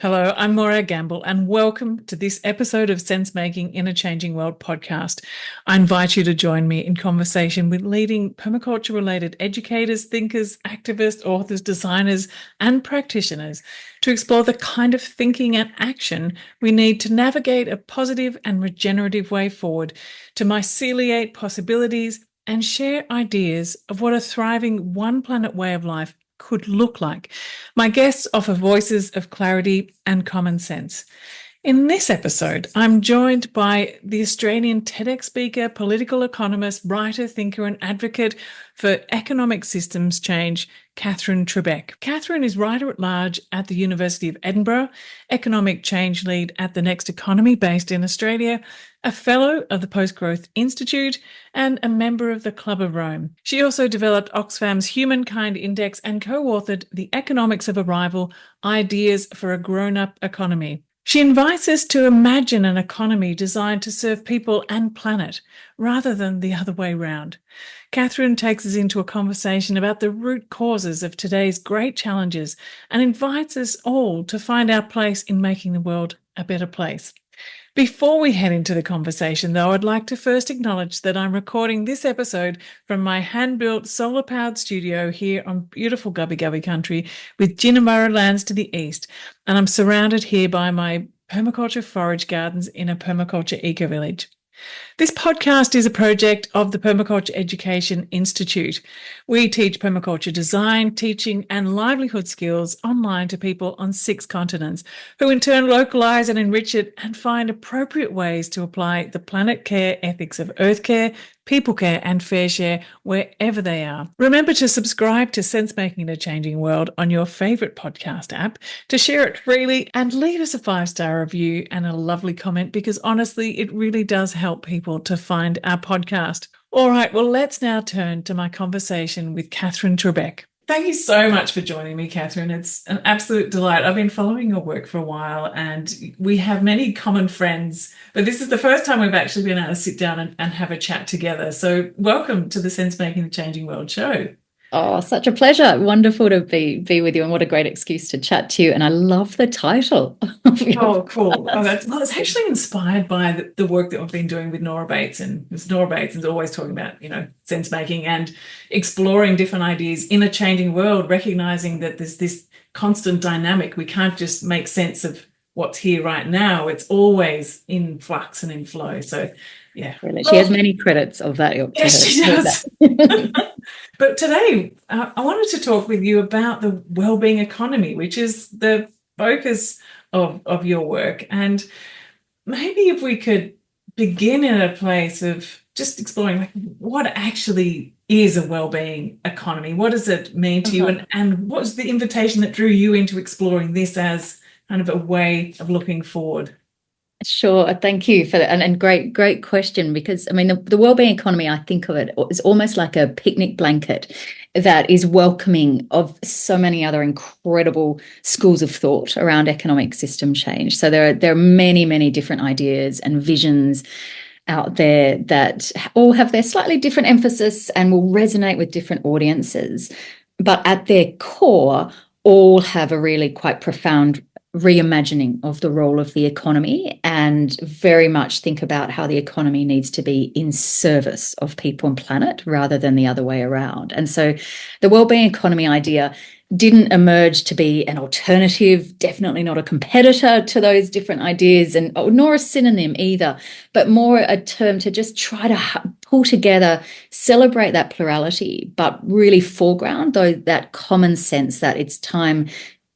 Hello, I'm Morag, and welcome to this episode of Sense Making in a Changing World podcast. I invite you to join me in conversation with leading permaculture-related educators, thinkers, activists, authors, designers, and practitioners to explore the kind of thinking and action we need to navigate a positive and regenerative way forward to myceliate possibilities and share ideas of what a thriving one planet way of life could look like. My guests offer voices of clarity and common sense. In this episode, I'm joined by the Australian TEDx speaker, political economist, writer, thinker, and advocate for economic systems change, Katherine Trebeck. Katherine is writer-at-large at the University of Edinburgh, economic change lead at the Next Economy based in Australia, a fellow of the Post-Growth Institute, and a member of the Club of Rome. She also developed Oxfam's Humankind Index and co-authored The Economics of Arrival: Ideas for a Grown-Up Economy. She invites us to imagine an economy designed to serve people and planet, rather than the other way round. Katherine takes us into a conversation about the root causes of today's great challenges and invites us all to find our place in making the world a better place. Before we head into the conversation, though, I'd like to first acknowledge that I'm recording this episode from my hand-built solar-powered studio here on beautiful Gubbi Gubbi country with Jinnaburra lands to the east, and I'm surrounded here by my permaculture forage gardens in a permaculture eco-village. This podcast is a project of the Permaculture Education Institute. We teach permaculture design, teaching, and livelihood skills online to people on 6 continents, who in turn localise and enrich it and find appropriate ways to apply the planet care ethics of earth care, people care, and fair share wherever they are. Remember to subscribe to Sense Making in a Changing World on your favourite podcast app, to share it freely, and leave us a 5-star review and a lovely comment, because honestly, it really does help people to find our podcast. All right, well, let's now turn to my conversation with Katherine Trebeck. Thank you so much for joining me, Katherine. It's an absolute delight. I've been following your work for a while and we have many common friends, but this is the first time we've actually been able to sit down and have a chat together. So welcome to the Sense Making the Changing World show. Oh, such a pleasure. Wonderful to be with you, and what a great excuse to chat to you. And I love the title. Oh, cool. It's actually inspired by the work that I've been doing with Nora Bates. And Nora Bates is always talking about, sense making and exploring different ideas in a changing world, recognizing that there's this constant dynamic. We can't just make sense of what's here right now. It's always in flux and in flow. So, yeah. Really. She has many credits of that. Yes, she does. But today, I wanted to talk with you about the wellbeing economy, which is the focus of your work. And maybe if we could begin in a place of just exploring what actually is a wellbeing economy. What does it mean to you? And what was the invitation that drew you into exploring this as kind of a way of looking forward? Sure. Thank you for that. And great question, because I mean, the wellbeing economy, I think of it as almost like a picnic blanket that is welcoming of so many other incredible schools of thought around economic system change. So there are many different ideas and visions out there that all have their slightly different emphasis and will resonate with different audiences. But at their core, all have a really quite profound reimagining of the role of the economy, and very much think about how the economy needs to be in service of people and planet rather than the other way around. And so the wellbeing economy idea didn't emerge to be an alternative, definitely not a competitor to those different ideas, and nor a synonym either, but more a term to just try to pull together, celebrate that plurality, but really foreground that common sense that it's time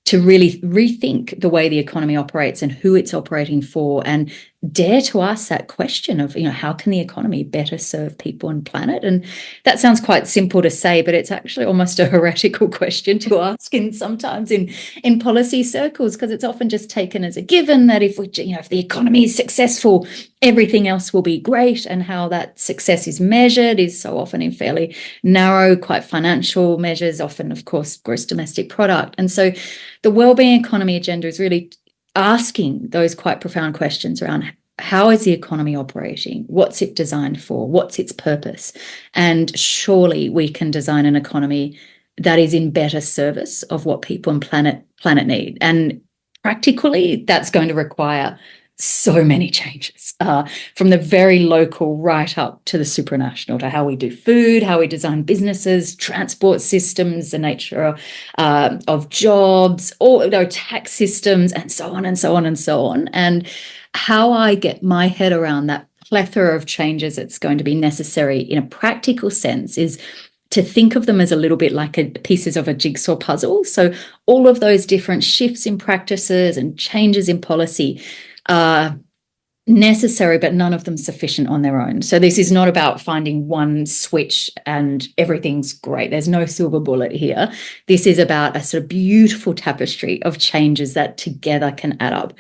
to really rethink the way the economy operates and who it's operating for, and dare to ask that question of, how can the economy better serve people and planet? And that sounds quite simple to say, but it's actually almost a heretical question to ask sometimes in policy circles, because it's often just taken as a given that if the economy is successful, everything else will be great, and how that success is measured is so often in fairly narrow, quite financial measures, often, of course, gross domestic product. And so the wellbeing economy agenda is really asking those quite profound questions around how is the economy operating? What's it designed for? What's its purpose? And surely we can design an economy that is in better service of what people and planet need. And practically, that's going to require so many changes, from the very local right up to the supranational, to how we do food, how we design businesses, transport systems, the nature of jobs, or tax systems, and so on and so on and so on. And how I get my head around that plethora of changes that's going to be necessary in a practical sense is to think of them as a little bit like pieces of a jigsaw puzzle. So all of those different shifts in practices and changes in policy are necessary, but none of them sufficient on their own. So this is not about finding one switch and everything's great. There's no silver bullet here. This is about a sort of beautiful tapestry of changes that together can add up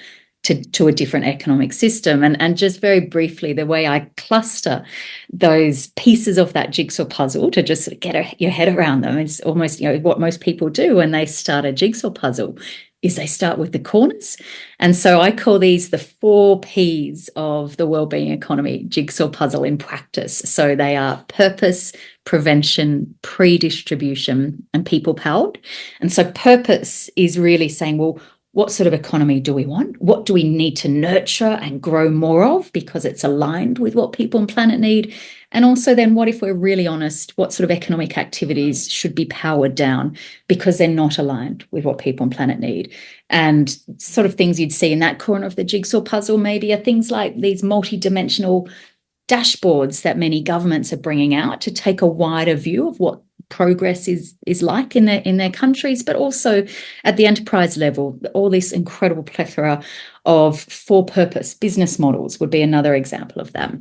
to a different economic system. And just very briefly, the way I cluster those pieces of that jigsaw puzzle to just sort of get your head around them is almost, what most people do when they start a jigsaw puzzle is they start with the corners. And so I call these the 4 Ps of the wellbeing economy jigsaw puzzle in practice. So they are purpose, prevention, pre-distribution, and people-powered. And so purpose is really saying, well, what sort of economy do we want? What do we need to nurture and grow more of because it's aligned with what people and planet need? And also then, what if we're really honest, what sort of economic activities should be powered down because they're not aligned with what people and planet need? And sort of things you'd see in that corner of the jigsaw puzzle maybe are things like these multidimensional dashboards that many governments are bringing out to take a wider view of what progress is like in their countries, but also at the enterprise level, all this incredible plethora of for-purpose business models would be another example of that.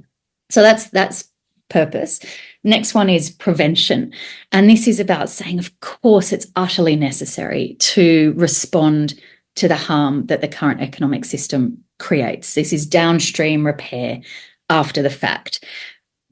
So that's purpose. Next one is prevention. And this is about saying, of course, it's utterly necessary to respond to the harm that the current economic system creates. This is downstream repair after the fact.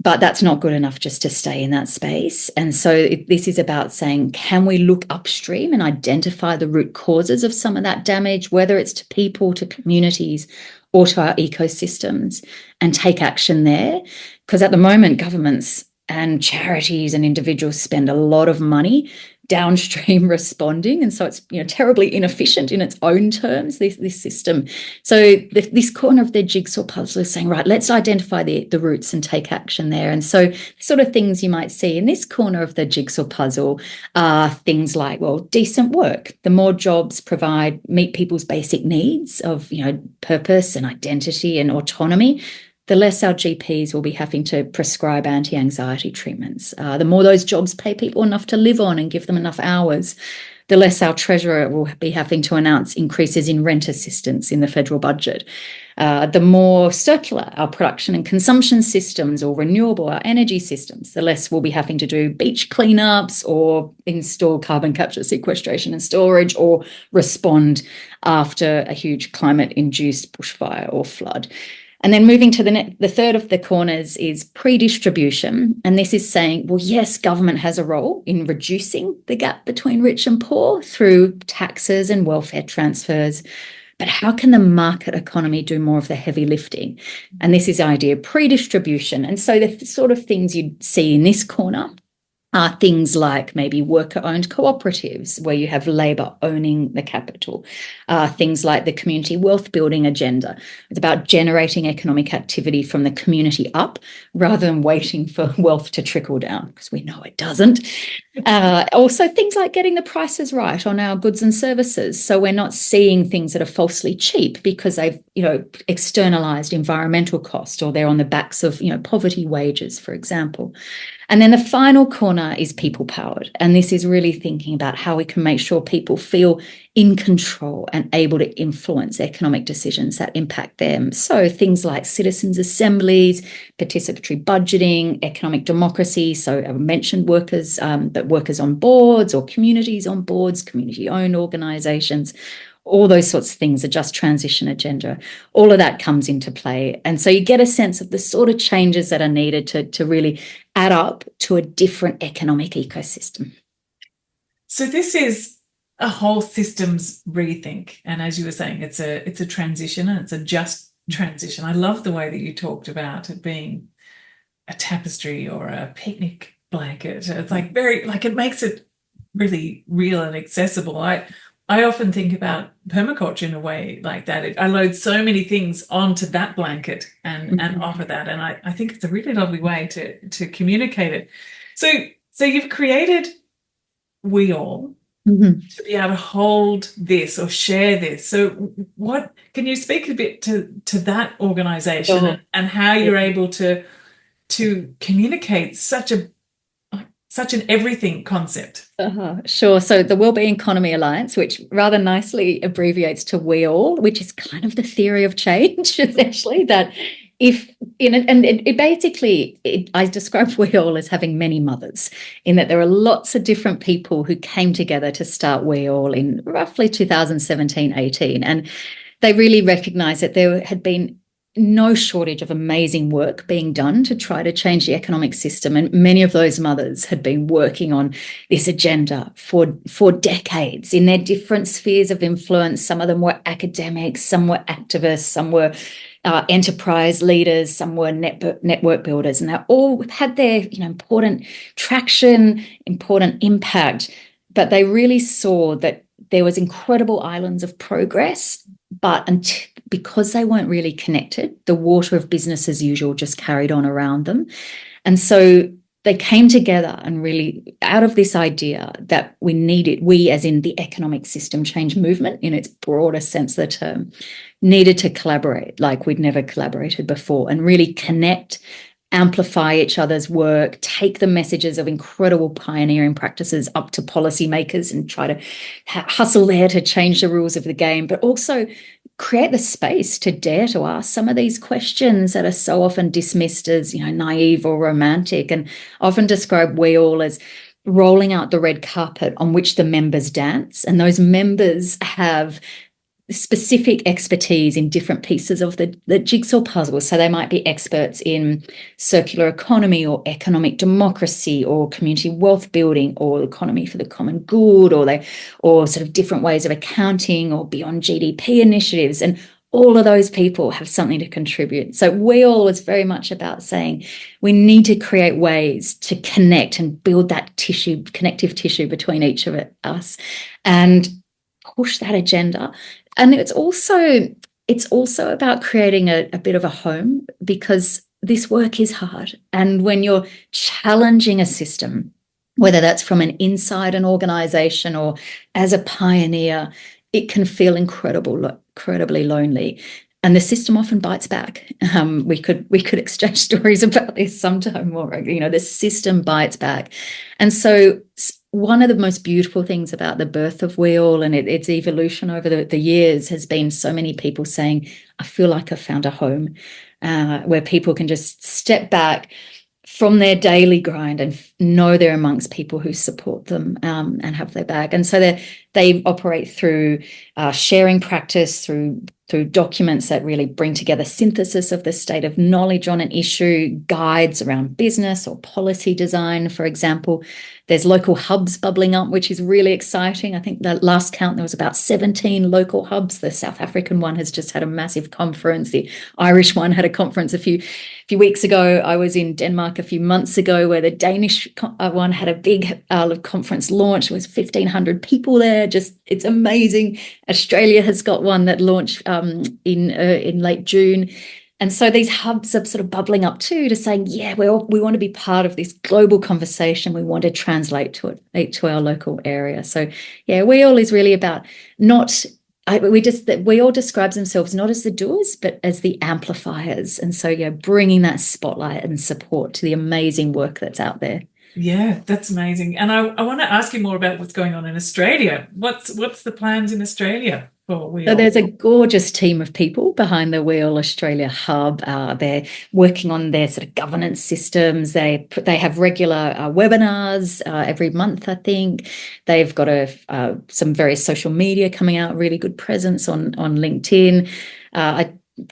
But that's not good enough just to stay in that space. And so this is about saying, can we look upstream and identify the root causes of some of that damage, whether it's to people, to communities, or to our ecosystems, and take action there? Because at the moment, governments and charities and individuals spend a lot of money downstream responding, and so it's terribly inefficient in its own terms, this system. So this corner of the jigsaw puzzle is saying, right, let's identify the roots and take action there. And so the sort of things you might see in this corner of the jigsaw puzzle are things like, well, decent work. The more jobs meet people's basic needs of purpose and identity and autonomy, the less our GPs will be having to prescribe anti-anxiety treatments. The more those jobs pay people enough to live on and give them enough hours, the less our Treasurer will be having to announce increases in rent assistance in the federal budget. The more circular our production and consumption systems or renewable our energy systems, the less we'll be having to do beach cleanups or install carbon capture, sequestration and storage, or respond after a huge climate-induced bushfire or flood. And then moving to the third of the corners is pre-distribution. And this is saying, well, yes, government has a role in reducing the gap between rich and poor through taxes and welfare transfers. But how can the market economy do more of the heavy lifting? And this is the idea of pre-distribution. And so the sort of things you'd see in this corner are things like maybe worker-owned cooperatives where you have labour owning the capital, things like the community wealth building agenda. It's about generating economic activity from the community up rather than waiting for wealth to trickle down, because we know it doesn't. Also things like getting the prices right on our goods and services, so we're not seeing things that are falsely cheap because they've externalised environmental cost, or they're on the backs of poverty wages, for example. And then the final corner is people-powered. And this is really thinking about how we can make sure people feel in control and able to influence economic decisions that impact them. So things like citizens' assemblies, participatory budgeting, economic democracy. So I mentioned workers, but workers on boards or communities on boards, community-owned organisations. All those sorts of things, a just transition agenda, all of that comes into play. And so you get a sense of the sort of changes that are needed to really add up to a different economic ecosystem. So this is a whole systems rethink. And as you were saying, it's a transition, and it's a just transition. I love the way that you talked about it being a tapestry or a picnic blanket. It's like it makes it really real and accessible. I often think about permaculture in a way like that. I load so many things onto that blanket and offer that. And I think it's a really lovely way to communicate it. So you've created We All to be able to hold this or share this. So what can you speak a bit to that organization Sure. and how you're able to communicate such an everything concept? Sure. So the Wellbeing Economy Alliance, which rather nicely abbreviates to We All, which is kind of the theory of change, essentially, that if in it, and it basically, I describe We All as having many mothers, in that there are lots of different people who came together to start We All in roughly 2017-18. And they really recognized that there had been no shortage of amazing work being done to try to change the economic system. And many of those mothers had been working on this agenda for decades in their different spheres of influence. Some of them were academics, some were activists, some were enterprise leaders, some were network builders, and they all had their important traction, important impact. But they really saw that there was incredible islands of progress, but because they weren't really connected, the water of business as usual just carried on around them. And so they came together and really, out of this idea that we as in the economic system change movement in its broadest sense of the term, needed to collaborate like we'd never collaborated before and really connect, amplify each other's work, take the messages of incredible pioneering practices up to policymakers and try to hustle there to change the rules of the game, but also create the space to dare to ask some of these questions that are so often dismissed as, naive or romantic, and often describe We All as rolling out the red carpet on which the members dance. And those members have specific expertise in different pieces of the jigsaw puzzle. So they might be experts in circular economy or economic democracy or community wealth building or economy for the common good, or sort of different ways of accounting or beyond GDP initiatives. And all of those people have something to contribute. So We All was very much about saying we need to create ways to connect and build that connective tissue between each of us and push that agenda. And it's also about creating a bit of a home, because this work is hard. And when you're challenging a system, whether that's from an inside an organization or as a pioneer, it can feel incredibly lonely. And the system often bites back. We could exchange stories about this sometime more. The system bites back. And so one of the most beautiful things about the birth of We All and its evolution over the years has been so many people saying, I feel like I've found a home where people can just step back from their daily grind and know they're amongst people who support them and have their back. And so they operate through sharing practice, through documents that really bring together synthesis of the state of knowledge on an issue, guides around business or policy design, for example. There's local hubs bubbling up, which is really exciting. I think the last count, there was about 17 local hubs. The South African one has just had a massive conference. The Irish one had a conference a few weeks ago. I was in Denmark a few months ago where the Danish one had a big conference launch. There was 1,500 people there. It's amazing. Australia has got one that launched in late June. And so these hubs are sort of bubbling up too, to saying, yeah, we want to be part of this global conversation. We want to translate to our local area. So yeah, We All is really about We All describes themselves not as the doers, but as the amplifiers. And so yeah, bringing that spotlight and support to the amazing work that's out there. Yeah, that's amazing. And I want to ask you more about what's going on in Australia. What's the plans in Australia for We All? So there's a gorgeous team of people behind the We All Australia Hub. They're working on their sort of governance systems. They have regular webinars every month, I think. They've got some various social media coming out, really good presence on LinkedIn.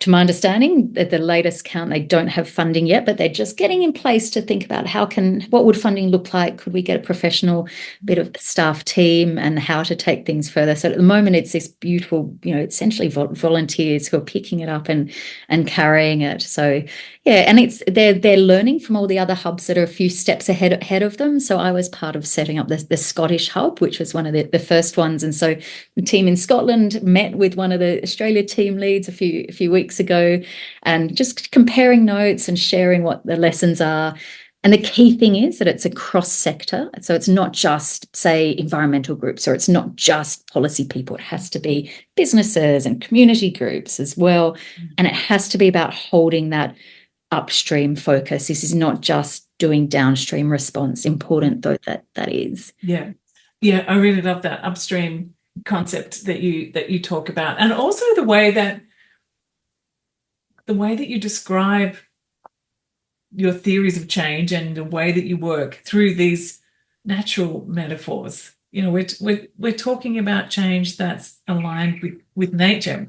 To my understanding, at the latest count, they don't have funding yet, but they're just getting in place to think about what would funding look like? Could we get a professional bit of staff team, and how to take things further? So at the moment, it's this beautiful, essentially volunteers who are picking it up and carrying it. So Yeah, and they're learning from all the other hubs that are a few steps ahead of them. So I was part of setting up the Scottish hub, which was one of the first ones. And so the team in Scotland met with one of the Australia team leads a few weeks ago, and just comparing notes and sharing what the lessons are. And the key thing is that it's a cross-sector. So it's not just, say, environmental groups, or it's not just policy people. It has to be businesses and community groups as well. And it has to be about holding that upstream focus. This is not just doing downstream response, important though that is. Yeah. I really love that upstream concept that you talk about. And also the way that you describe your theories of change and the way that you work through these natural metaphors. We're talking about change that's aligned with nature.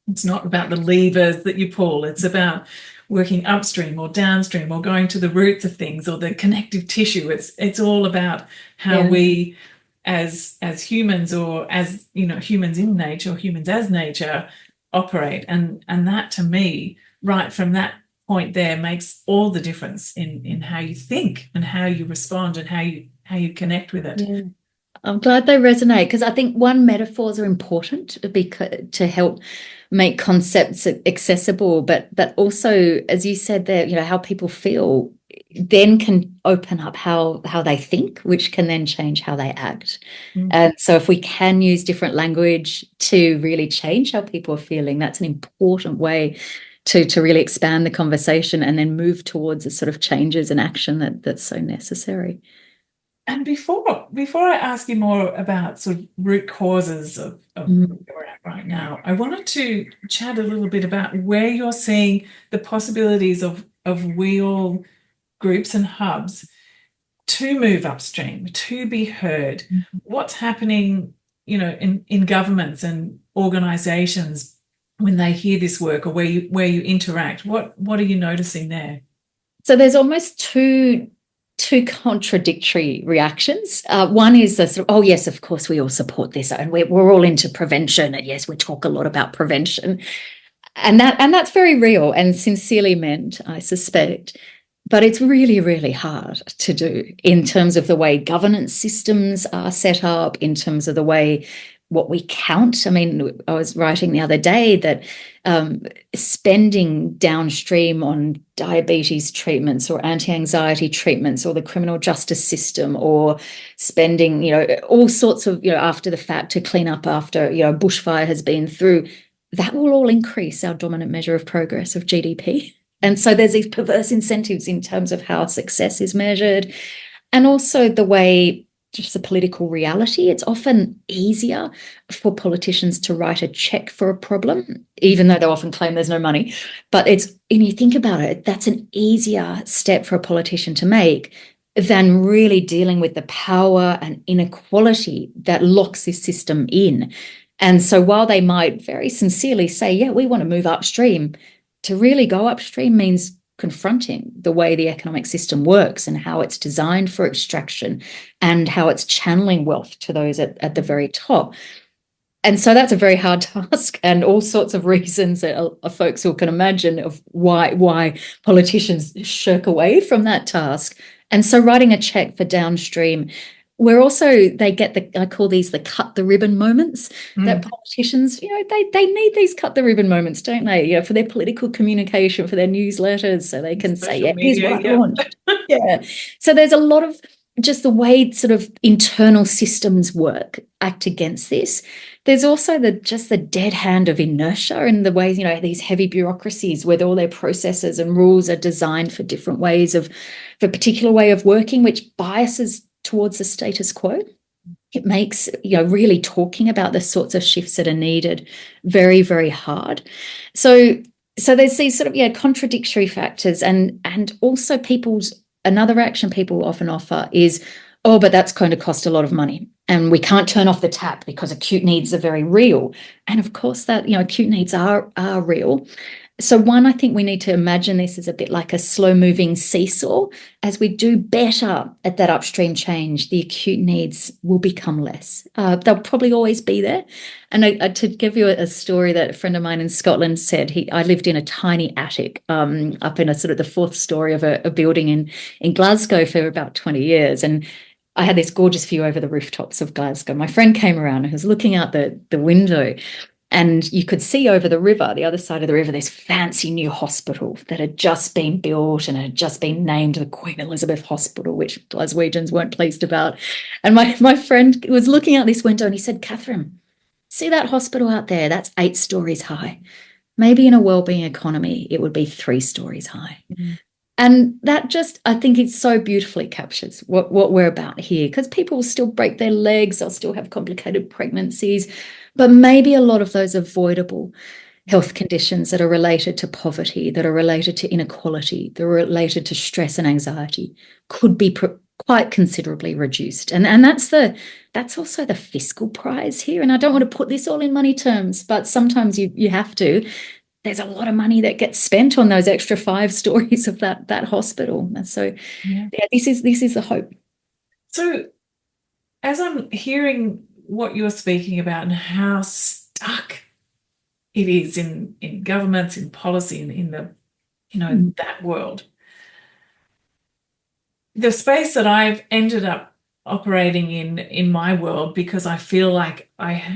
It's not about the levers that you pull. It's about working upstream or downstream, or going to the roots of things, or the connective tissue. It's all about how we as humans, or as humans in nature, or humans as nature, operate. And that, to me, right from that point there, makes all the difference in how you think and how you respond and how you connect with it. Yeah. I'm glad they resonate, because I think metaphors are important to help make concepts accessible, but also, as you said there, how people feel then can open up how they think, which can then change how they act. And so if we can use different language to really change how people are feeling, that's an important way to really expand the conversation and then move towards the sort of changes and action that's so necessary. And before I ask you more about sort of root causes of where we're at right now, I wanted to chat a little bit about where you're seeing the possibilities of real groups and hubs to move upstream, to be heard. What's happening, in governments and organisations when they hear this work, or where you interact? What are you noticing there? So there's almost two contradictory reactions. One is the sort of, oh yes, of course we all support this, and we're all into prevention, and yes, we talk a lot about prevention, and that's very real and sincerely meant, I suspect. But it's really, really hard to do in terms of the way governance systems are set up, in terms of the way what we count. I mean, I was writing the other day that spending downstream on diabetes treatments or anti-anxiety treatments, or the criminal justice system, or spending, all sorts of, after the fact, to clean up after, a bushfire has been through, that will all increase our dominant measure of progress of GDP. And so there's these perverse incentives in terms of how success is measured, and also the way, just the political reality. It's often easier for politicians to write a check for a problem, even though they often claim there's no money. But and you think about it, that's an easier step for a politician to make than really dealing with the power and inequality that locks this system in. And so while they might very sincerely say, yeah, we want to move upstream, to really go upstream means confronting the way the economic system works and how it's designed for extraction and how it's channeling wealth to those at the very top. And so that's a very hard task, and all sorts of reasons that folks all can imagine of why politicians shirk away from that task. And so writing a check for downstream, where also they get I call these the cut the ribbon moments, that politicians, they need these cut the ribbon moments, don't they? For their political communication, for their newsletters, so they can say, yeah, here's what I launched. Yeah. So there's a lot of just the way sort of internal systems act against this. There's also the dead hand of inertia in the ways, these heavy bureaucracies where all their processes and rules are designed for different ways for a particular way of working, which biases towards the status quo. It makes, really talking about the sorts of shifts that are needed very, very hard. So there's these sort of, contradictory factors, and also another action people often offer is, oh, but that's going to cost a lot of money, and we can't turn off the tap because acute needs are very real. And of course that, acute needs are real. So one, I think we need to imagine this as a bit like a slow-moving seesaw. As we do better at that upstream change, the acute needs will become less. They'll probably always be there. And to give you a story that a friend of mine in Scotland said, I lived in a tiny attic up in a sort of the fourth story of a building in Glasgow for about 20 years. And I had this gorgeous view over the rooftops of Glasgow. My friend came around and was looking out the window, and you could see over the river, the other side of the river, this fancy new hospital that had just been built and had just been named the Queen Elizabeth Hospital, which Glaswegians weren't pleased about. And my friend was looking out this window and he said, "Katherine, see that hospital out there? That's 8 stories high. Maybe in a wellbeing economy, it would be 3 stories high." Mm-hmm. And that just, I think it so beautifully captures what we're about here, because people will still break their legs, they'll still have complicated pregnancies, but maybe a lot of those avoidable health conditions that are related to poverty, that are related to inequality, that are related to stress and anxiety could be quite considerably reduced. And that's also the fiscal prize here. And I don't want to put this all in money terms, but sometimes you have to. There's a lot of money that gets spent on those extra 5 stories of that hospital. And so this is the hope. So as I'm hearing what you're speaking about and how stuck it is in governments, in policy, and in the, that world, the space that I've ended up operating in my world, because I feel like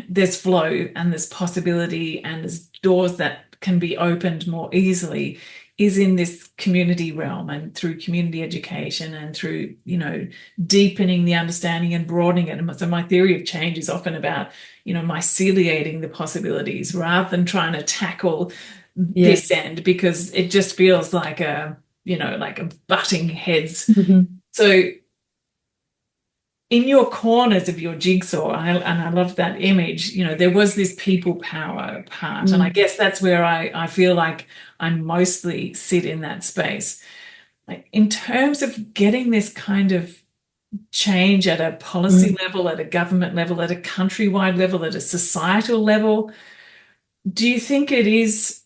there's flow and there's possibility and there's doors that can be opened more easily, is in this community realm, and through community education and through, deepening the understanding and broadening it. And so my theory of change is often about, myceliating the possibilities rather than trying to tackle this end, because it just feels like a butting heads. Mm-hmm. So in your corners of your jigsaw, and I love that image, there was this people power part. And I guess that's where I feel like I mostly sit in that space. Like, in terms of getting this kind of change at a policy level, at a government level, at a countrywide level, at a societal level, do you think it is,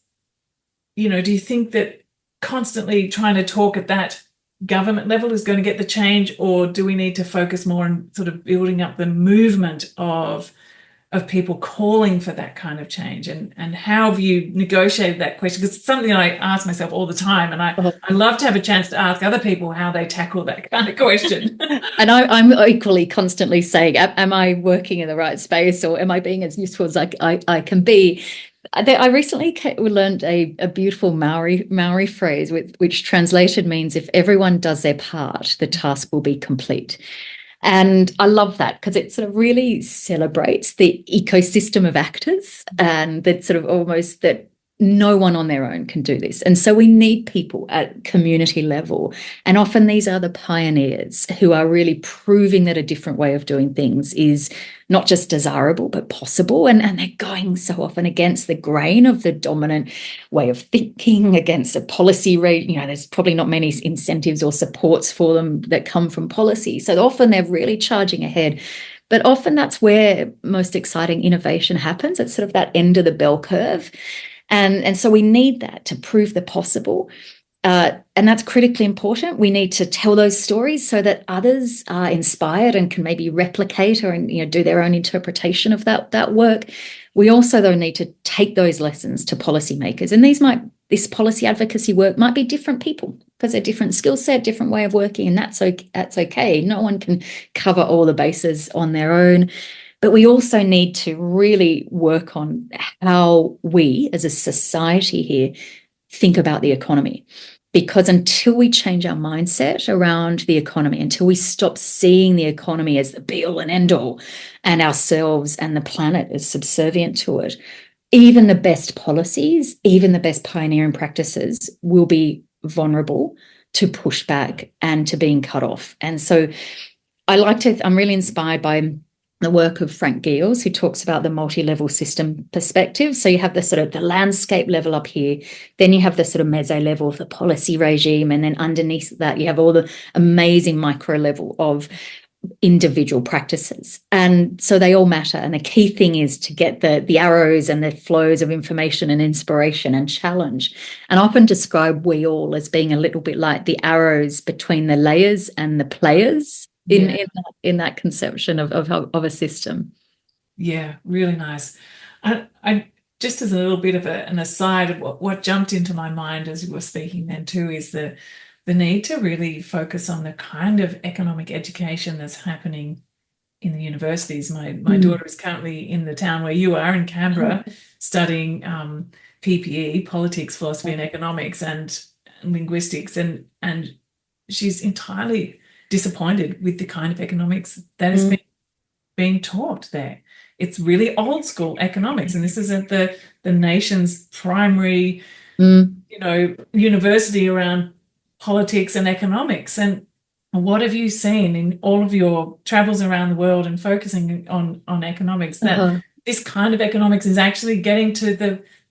do you think that constantly trying to talk at that government level is going to get the change, or do we need to focus more on sort of building up the movement of people calling for that kind of change? And how have you negotiated that question? Because it's something I ask myself all the time, and I love to have a chance to ask other people how they tackle that kind of question. And I'm equally constantly saying, am I working in the right space, or am I being as useful as I can be? I recently learned a beautiful Maori phrase, which translated means, if everyone does their part, the task will be complete. And I love that, because it sort of really celebrates the ecosystem of actors, and that sort of almost that no one on their own can do this. And so we need people at community level. And often these are the pioneers who are really proving that a different way of doing things is not just desirable, but possible. And they're going so often against the grain of the dominant way of thinking, against a policy rate. There's probably not many incentives or supports for them that come from policy. So often they're really charging ahead. But often that's where most exciting innovation happens. It's sort of that end of the bell curve. And so we need that to prove the possible. And that's critically important. We need to tell those stories so that others are inspired and can maybe replicate or do their own interpretation of that work. We also, though, need to take those lessons to policymakers. And this policy advocacy work might be different people, because they're different skill set, different way of working, and that's okay. No one can cover all the bases on their own. But we also need to really work on how we as a society here think about the economy. Because until we change our mindset around the economy, until we stop seeing the economy as the be-all and end-all, and ourselves and the planet as subservient to it, even the best policies, even the best pioneering practices will be vulnerable to pushback and to being cut off. And so I'm really inspired by the work of Frank Giels, who talks about the multi-level system perspective. So you have the sort of the landscape level up here, then you have the sort of meso level of the policy regime, and then underneath that you have all the amazing micro level of individual practices. And so they all matter. And the key thing is to get the arrows and the flows of information and inspiration and challenge. And I often describe we all as being a little bit like the arrows between the layers and the players in that conception of a system. Yeah, really nice. I just as a little bit of an aside, what jumped into my mind as you were speaking then too is the need to really focus on the kind of economic education that's happening in the universities. My daughter is currently in the town where you are in Canberra, studying PPE, politics, philosophy and economics and linguistics, and she's entirely disappointed with the kind of economics that is being taught there. It's really old school economics, and this isn't the nation's primary university around politics and economics. And what have you seen in all of your travels around the world and focusing on economics, that this kind of economics is actually getting to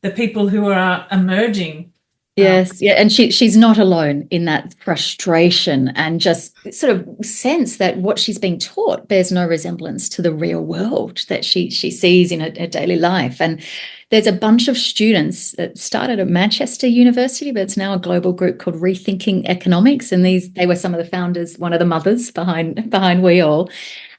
the people who are emerging? Yes, and she's not alone in that frustration and just sort of sense that what she's being taught bears no resemblance to the real world that she sees in her daily life. And there's a bunch of students that started at Manchester University, but it's now a global group called Rethinking Economics. And they were some of the founders, one of the mothers behind WEGo.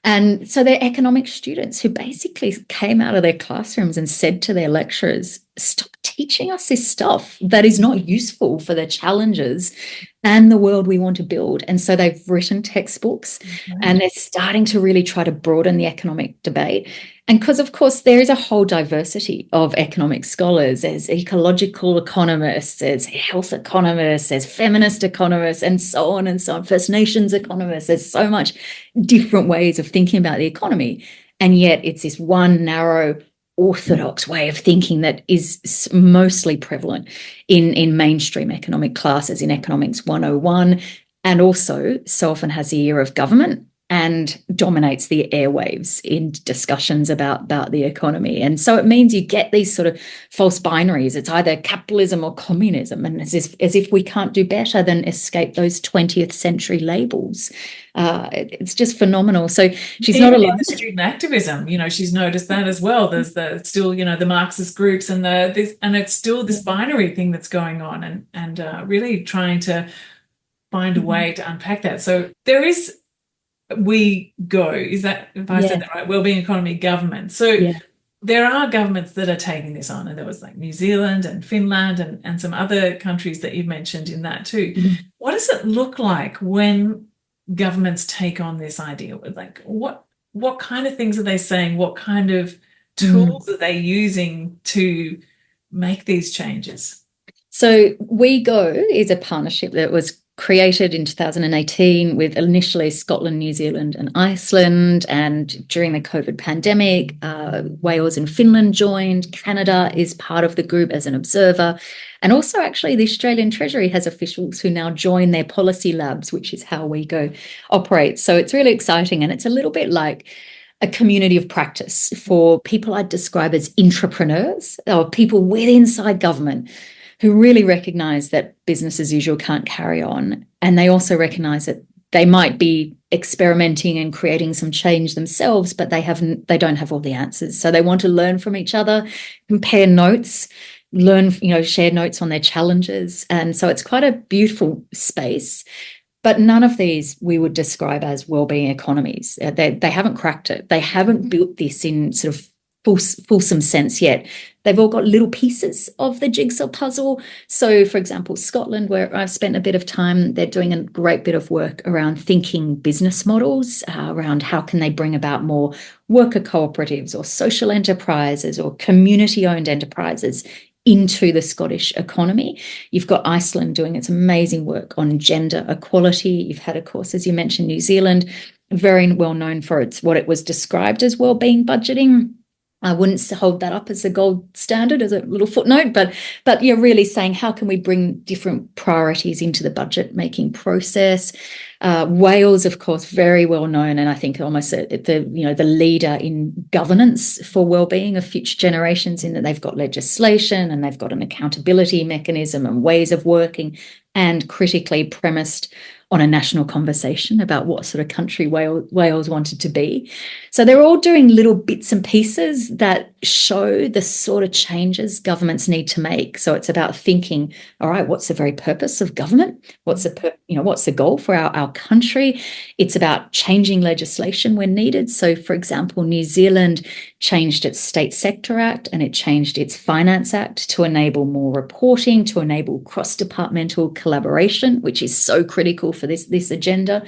And so they're economic students who basically came out of their classrooms and said to their lecturers, stop teaching us this stuff that is not useful for the challenges and the world we want to build. And so they've written textbooks and they're starting to really try to broaden the economic debate. And because, of course, there is a whole diversity of economic scholars. There's ecological economists, there's health economists, there's feminist economists, and so on and so on, First Nations economists. There's so much different ways of thinking about the economy. And yet it's this one narrow, orthodox way of thinking that is mostly prevalent in mainstream economic classes, in Economics 101, and also so often has the ear of government and dominates the airwaves in discussions about the economy. And so it means you get these sort of false binaries. It's either capitalism or communism, and as if we can't do better than escape those 20th century labels. It's just phenomenal. So she's not alone. In the student activism, she's noticed that as well. There's still, the Marxist groups and it's still this binary thing that's going on, and really trying to find a way to unpack that. So there is WEGo, is that, if I said that right, Wellbeing Economy Governments. So there are governments that are taking this on, and there was like New Zealand and Finland and some other countries that you've mentioned in that too. What does it look like when governments take on this idea? Like what kind of things are they saying? What kind of tools are they using to make these changes? So WEGo is a partnership that was created in 2018 with initially Scotland, New Zealand and Iceland. And during the COVID pandemic, Wales and Finland joined. Canada is part of the group as an observer. And also actually the Australian Treasury has officials who now join their policy labs, which is how WEGo operates. So it's really exciting. And it's a little bit like a community of practice for people I'd describe as intrapreneurs, or people inside government who really recognise that business as usual can't carry on. And they also recognise that they might be experimenting and creating some change themselves, but they don't have all the answers. So they want to learn from each other, compare notes, share notes on their challenges. And so it's quite a beautiful space. But none of these we would describe as wellbeing economies. They haven't cracked it. They haven't built this in sort of fulsome sense yet. They've all got little pieces of the jigsaw puzzle. So, for example, Scotland, where I've spent a bit of time, they're doing a great bit of work around thinking business models, around how can they bring about more worker cooperatives or social enterprises or community-owned enterprises into the Scottish economy. You've got Iceland doing its amazing work on gender equality. You've had, of course, as you mentioned, New Zealand, very well known for what it was described as wellbeing budgeting. I wouldn't hold that up as a gold standard, as a little footnote, but you're really saying how can we bring different priorities into the budget making process. Wales, of course, very well known, and I think almost the leader in governance for wellbeing of future generations, in that they've got legislation and they've got an accountability mechanism and ways of working, and critically premised on a national conversation about what sort of country Wales wanted to be. So they're all doing little bits and pieces that show the sort of changes governments need to make. So it's about thinking, all right, what's the very purpose of government? What's the goal for our country? It's about changing legislation when needed. So, for example, New Zealand changed its State Sector Act and it changed its Finance Act to enable more reporting, to enable cross-departmental collaboration, which is so critical for this agenda.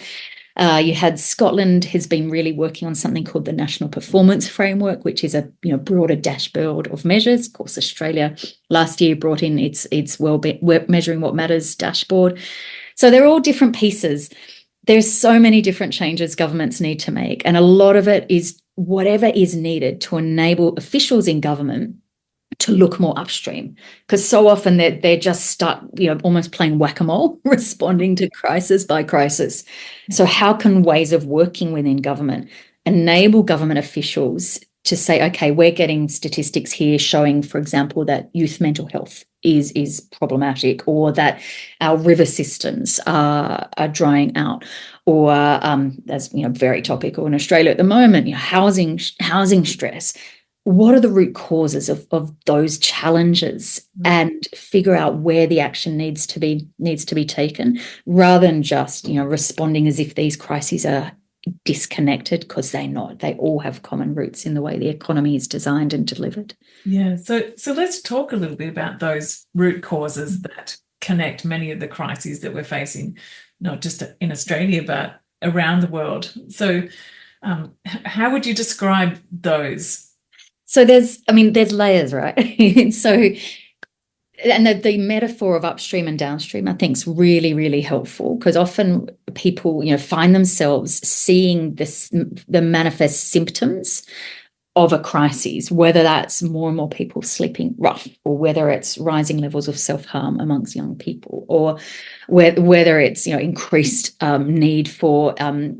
You had Scotland has been really working on something called the National Performance Framework, which is a broader dashboard of measures. Of course, Australia last year brought in its Measuring What Matters dashboard. So they're all different pieces. There's so many different changes governments need to make, and a lot of it is whatever is needed to enable officials in government to look more upstream, because so often they're just stuck, almost playing whack-a-mole, responding to crisis by crisis. So how can ways of working within government enable government officials to say, okay, we're getting statistics here showing, for example, that youth mental health is problematic, or that our river systems are drying out, or that's very topical in Australia at the moment, housing stress. What are the root causes of those challenges, and figure out where the action needs to be taken, rather than just responding as if these crises are disconnected, because they're not. They all have common roots in the way the economy is designed and delivered. Yeah, so let's talk a little bit about those root causes that connect many of the crises that we're facing, not just in Australia but around the world. So how would you describe those? So there's layers, right? So, and the metaphor of upstream and downstream, I think, is really, really helpful, because often people, find themselves seeing the manifest symptoms of a crisis, whether that's more and more people sleeping rough, or whether it's rising levels of self-harm amongst young people, or whether it's increased need for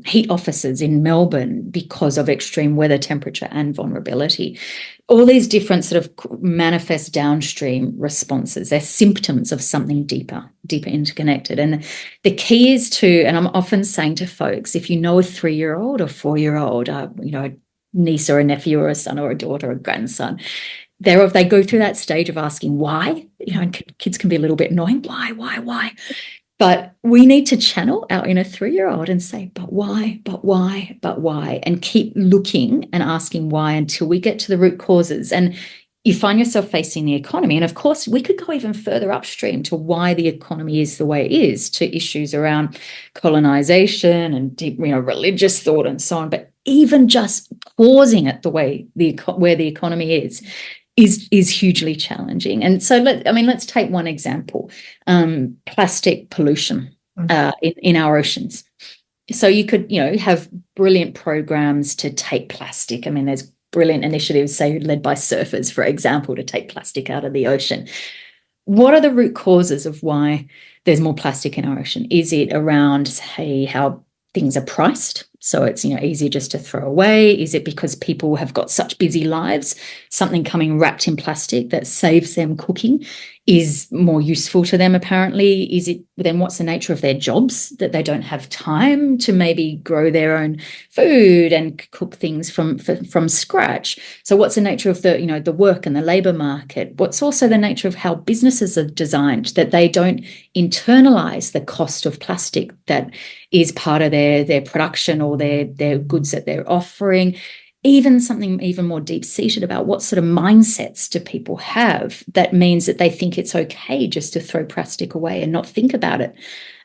heat officers in Melbourne because of extreme weather, temperature and vulnerability. All these different sort of manifest downstream responses, they're symptoms of something deeper interconnected. And the key is to, and I'm often saying to folks, if you know a 3-year-old or 4-year-old, a niece or a nephew or a son or a daughter or a grandson, they go through that stage of asking why. And kids can be a little bit annoying. Why? But we need to channel our inner 3-year-old and say, but why, and keep looking and asking why until we get to the root causes. And you find yourself facing the economy. And of course, we could go even further upstream to why the economy is the way it is, to issues around colonization and deep, religious thought and so on. But even just pausing at the way where the economy is hugely challenging. And so let's take one example, plastic pollution in our oceans. So you could, have brilliant programs to take plastic. There's brilliant initiatives, say, led by surfers, for example, to take plastic out of the ocean. What are the root causes of why there's more plastic in our ocean? Is it around, say, how things are priced, so it's easier just to throw away? Is it because people have got such busy lives, something coming wrapped in plastic that saves them cooking is more useful to them, apparently? Is it then, what's the nature of their jobs, that they don't have time to maybe grow their own food and cook things from scratch? So what's the nature of the work and the labor market? What's also the nature of how businesses are designed, that they don't internalize the cost of plastic that is part of their production or their goods that they're offering? Even something even more deep-seated about what sort of mindsets do people have that means that they think it's okay just to throw plastic away and not think about it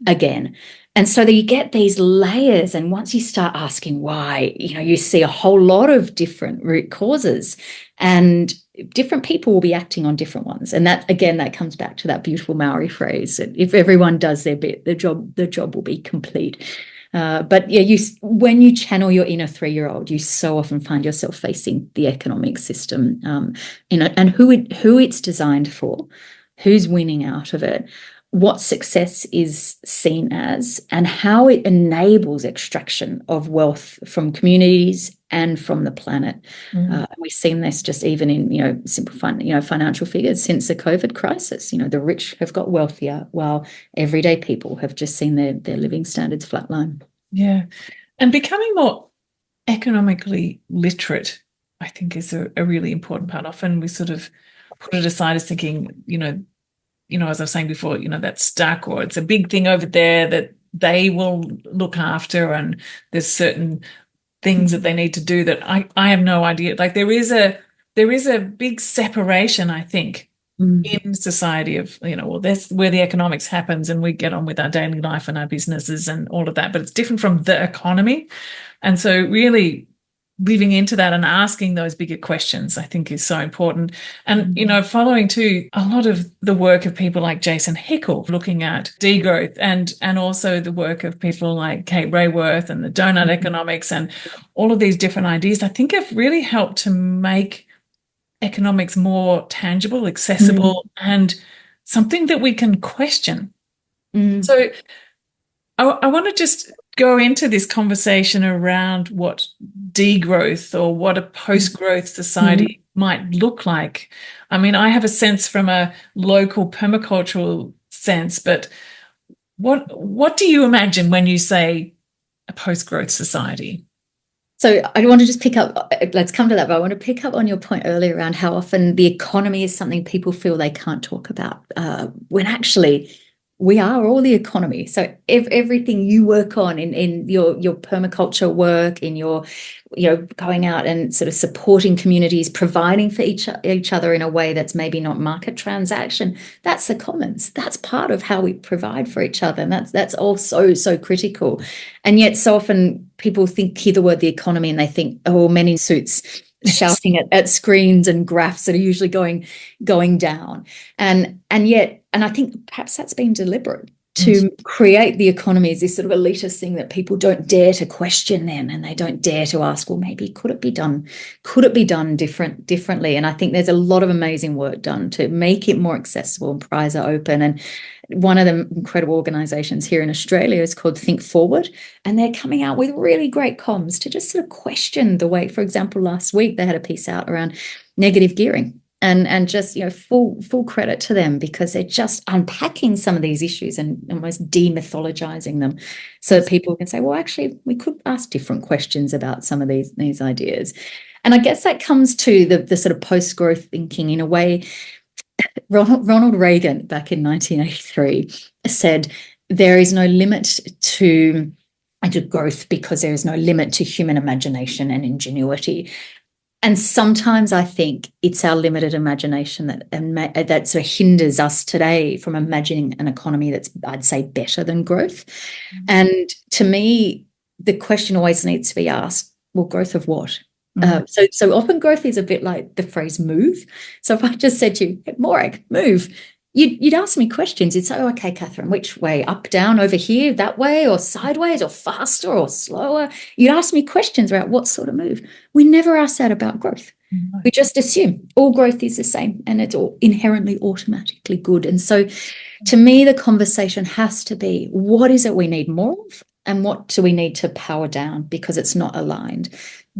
again. And so that you get these layers, and once you start asking why, you see a whole lot of different root causes, and different people will be acting on different ones. And that, again, that comes back to that beautiful Maori phrase that if everyone does their bit, the job will be complete. But yeah, when you channel your inner 3-year-old, you so often find yourself facing the economic system, and who it's designed for, who's winning out of it, what success is seen as and how it enables extraction of wealth from communities and from the planet. We've seen this just even in, simple financial figures since the COVID crisis. The rich have got wealthier while everyday people have just seen their living standards flatline. Yeah. And becoming more economically literate, I think, is a really important part. Often we sort of put it aside as thinking, as I was saying before, that's stuck, or it's a big thing over there that they will look after, and there's certain things that they need to do that I have no idea. Like there is a big separation, I think, in society of, well, that's where the economics happens and we get on with our daily life and our businesses and all of that, but it's different from the economy. And so really living into that and asking those bigger questions, I think, is so important. And, following too a lot of the work of people like Jason Hickel, looking at degrowth, and also the work of people like Kate Rayworth and the donut economics and all of these different ideas, I think have really helped to make economics more tangible, accessible, and something that we can question. So I want to just go into this conversation around what degrowth or what a post-growth society might look like. I mean, I have a sense from a local permacultural sense, but what do you imagine when you say a post-growth society? So I want to just pick up, let's come to that, but I want to pick up on your point earlier around how often the economy is something people feel they can't talk about, when actually we are all the economy. So everything you work on in your permaculture work, in your going out and sort of supporting communities, providing for each other in a way that's maybe not market transaction, that's the commons. That's part of how we provide for each other, and that's all so critical. And yet so often people hear the word the economy and they think, oh, men in suits shouting at screens and graphs that are usually going down, and I think perhaps that's been deliberate to create the economy as this sort of elitist thing that people don't dare to question then, and they don't dare to ask, well, maybe could it be done differently? And I think there's a lot of amazing work done to make it more accessible, and prize are open. And one of the incredible organizations here in Australia is called Think Forward, and they're coming out with really great comms to just sort of question the way. For example, last week they had a piece out around negative gearing. And just, full credit to them, because they're just unpacking some of these issues and almost demythologizing them so that people can say, well, actually, we could ask different questions about some of these ideas. And I guess that comes to the sort of post-growth thinking in a way. Ronald Reagan, back in 1983, said, there is no limit to growth because there is no limit to human imagination and ingenuity. And sometimes I think it's our limited imagination that sort of hinders us today from imagining an economy that's, I'd say, better than growth. And to me, the question always needs to be asked, well, growth of what? So often growth is a bit like the phrase move. So if I just said to you, Morag, move, you'd ask me questions. You'd say, oh, okay, Katherine, which way? Up, down, over here, that way, or sideways, or faster, or slower? You'd ask me questions about what sort of move. We never ask that about growth. We just assume all growth is the same and it's all inherently automatically good. And so to me, the conversation has to be, what is it we need more of, and what do we need to power down because it's not aligned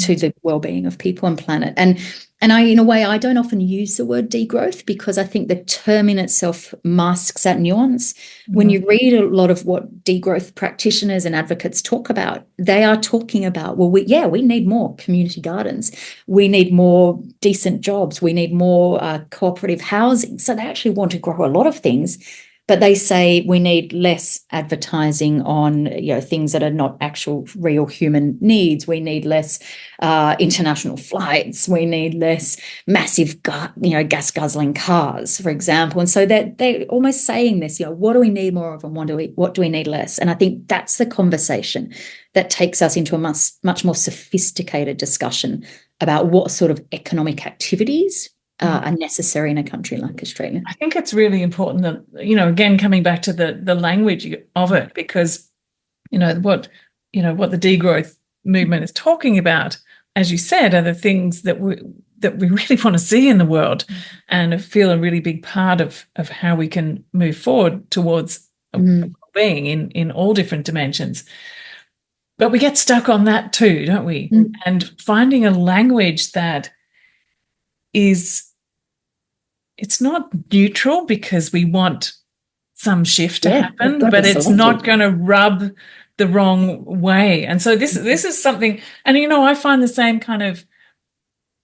to the well-being of people and planet? And I, in a way, I don't often use the word degrowth because I think the term in itself masks that nuance. When you read a lot of what degrowth practitioners and advocates talk about, they are talking about, well, we need more community gardens. We need more decent jobs. We need more cooperative housing. So they actually want to grow a lot of things. But they say we need less advertising on things that are not actual real human needs. We need less international flights. We need less massive gas guzzling cars, for example. And so they're almost saying this, what do we need more of, and what do we need less? And I think that's the conversation that takes us into a much more sophisticated discussion about what sort of economic activities are necessary in a country like Australia. I think it's really important that, again, coming back to the language of it, because, what the degrowth movement is talking about, as you said, are the things that that we really want to see in the world and feel a really big part of how we can move forward towards being in all different dimensions. But we get stuck on that too, don't we? And finding a language that it's not neutral because we want some shift to happen, but it's not going to rub the wrong way. And so this is something, and I find the same kind of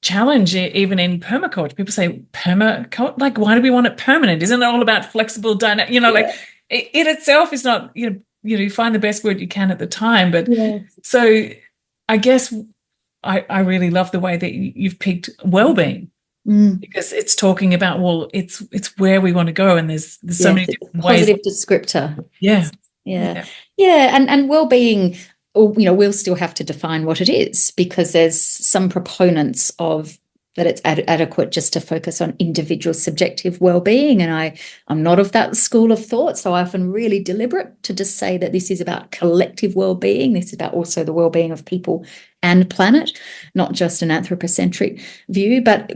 challenge even in permaculture. People say permaculture, like, why do we want it permanent? Isn't it all about flexible dynamic? Like it itself is not, you find the best word you can at the time. But so I guess I really love the way that you've picked well-being, because it's talking about, well, it's where we want to go, and there's so many different ways. Positive descriptor. Yeah. And well-being, we'll still have to define what it is, because there's some proponents of that it's adequate just to focus on individual subjective well-being, and I'm not of that school of thought. So I often really deliberate to just say that this is about collective well-being. This is about also the well-being of people and planet, not just an anthropocentric view. But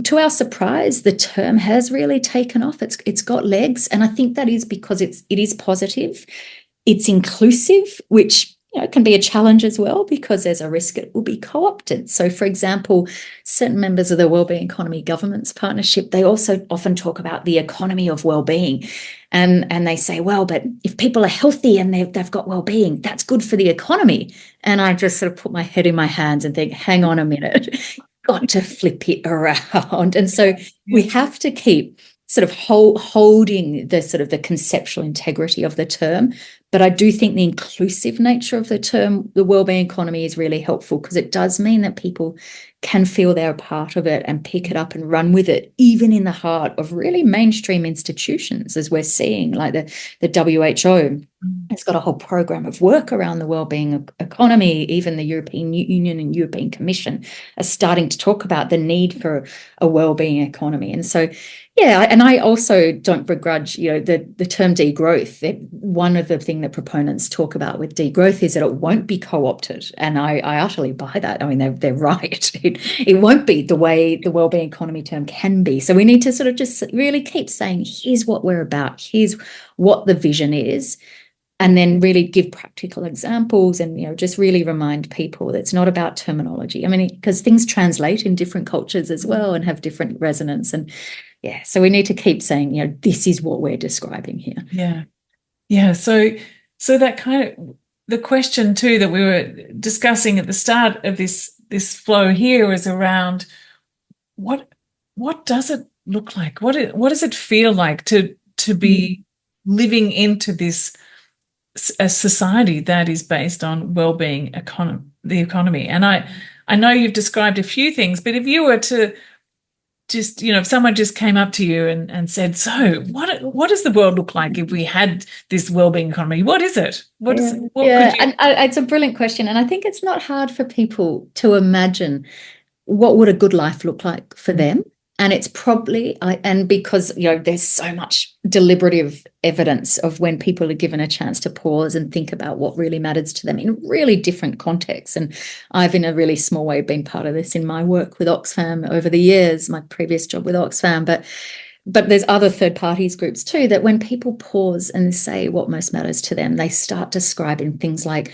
to our surprise, the term has really taken off. It's got legs, and I think that is because it is positive, it's inclusive, which can be a challenge as well, because there's a risk it will be co-opted. So, for example, certain members of the Wellbeing Economy Governments partnership, they also often talk about the economy of well-being, and they say, well, but if people are healthy and they've got well-being, that's good for the economy. And I just sort of put my head in my hands and think, hang on a minute, got to flip it around. And so we have to keep sort of holding the sort of the conceptual integrity of the term. But I do think the inclusive nature of the term, the wellbeing economy, is really helpful, because it does mean that people can feel they're a part of it and pick it up and run with it, even in the heart of really mainstream institutions, as we're seeing, like the WHO. It's got a whole program of work around the wellbeing economy. Even the European Union and European Commission are starting to talk about the need for a wellbeing economy. And so, and I also don't begrudge, the term degrowth. One of the things that proponents talk about with degrowth is that it won't be co-opted, and I utterly buy that. I mean, they're right. It won't be the way the wellbeing economy term can be. So we need to sort of just really keep saying, here's what we're about, here's what the vision is, and then really give practical examples, and just really remind people that it's not about terminology. I mean, because things translate in different cultures as well and have different resonance. And so we need to keep saying, this is what we're describing here. Yeah. So that kind of the question too that we were discussing at the start of this flow here is around what does it look like? What does it feel like to be living into this a society that is based on well-being the economy? And I know you've described a few things, but if you were to just, if someone just came up to you and said, so what does the world look like if we had this wellbeing economy? What is it? Could you... And it's a brilliant question. And I think it's not hard for people to imagine what would a good life look like for them. And it's probably, and because, there's so much deliberative evidence of when people are given a chance to pause and think about what really matters to them in really different contexts. And I've, in a really small way, been part of this in my work with Oxfam over the years, my previous job with Oxfam. But there's other third parties groups too, that when people pause and say what most matters to them, they start describing things like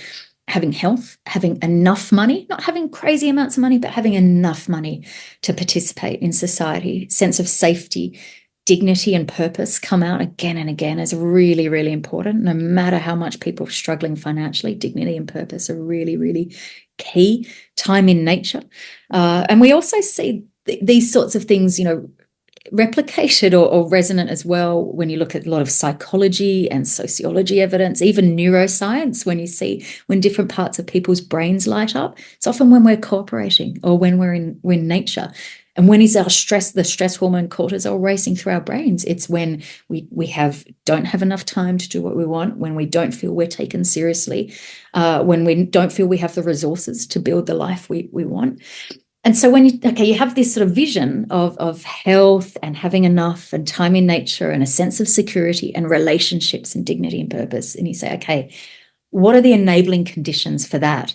having health, having enough money, not having crazy amounts of money, but having enough money to participate in society. Sense of safety, dignity and purpose come out again and again as really, really important. No matter how much people are struggling financially, dignity and purpose are really, really key. Time in nature. And we also see these sorts of things, replicated or resonant as well when you look at a lot of psychology and sociology evidence, even neuroscience. When different parts of people's brains light up, it's often when we're cooperating or when we're in nature. And when is the stress hormone cortisol racing through our brains? It's when we don't have enough time to do what we want, when we don't feel we're taken seriously, when we don't feel we have the resources to build the life we want. And so when you have this sort of vision of health and having enough and time in nature and a sense of security and relationships and dignity and purpose, and you say, okay, what are the enabling conditions for that?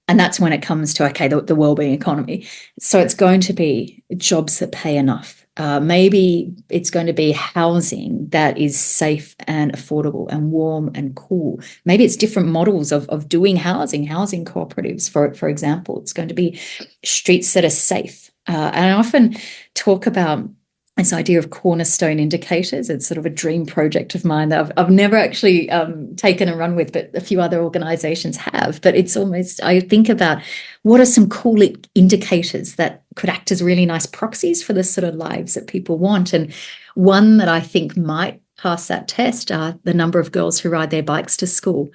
And that's when it comes to, okay, the wellbeing economy. So it's going to be jobs that pay enough. Maybe it's going to be housing that is safe and affordable and warm and cool. Maybe it's different models of doing housing cooperatives, for example. It's going to be streets that are safe. And I often talk about this idea of cornerstone indicators. It's sort of a dream project of mine that I've never actually taken and run with, but a few other organizations have. But it's almost, I think about what are some cool indicators that could act as really nice proxies for the sort of lives that people want. And one that I think might pass that test are the number of girls who ride their bikes to school.